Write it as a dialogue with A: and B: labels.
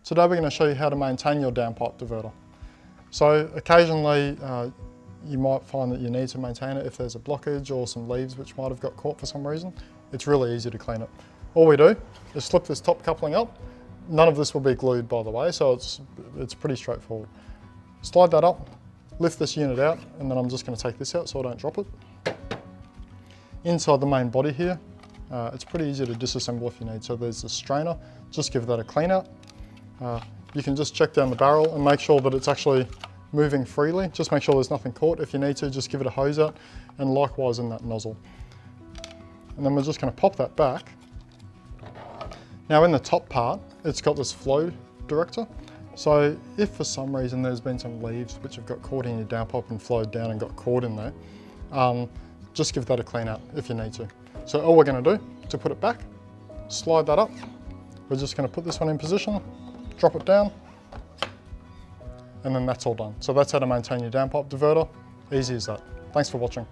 A: Today we're going to show you how to maintain your downpipe diverter. So occasionally you might find that you need to maintain it if there's a blockage or some leaves which might have got caught for some reason. It's really easy to clean it. All we do is slip this top coupling up. None of this will be glued, by the way, so it's pretty straightforward. Slide that up, lift this unit out, and then I'm just going to take this out so I don't drop it. Inside the main body here, it's pretty easy to disassemble if you need. So there's a strainer, just give that a clean out. You can just check down the barrel and make sure that it's actually moving freely. Just make sure there's nothing caught. If you need to, just give it a hose out, and likewise in that nozzle. And then we're just going to pop that back. Now in the top part, it's got this flow director. So if for some reason there's been some leaves which have got caught in your downpipe and flowed down and got caught in there, just give that a clean out if you need to. So all we're going to do to put it back, slide that up. We're just going to put this one in position, drop it down, and then that's all done. So that's how to maintain your downpipe diverter. Easy as that. Thanks for watching.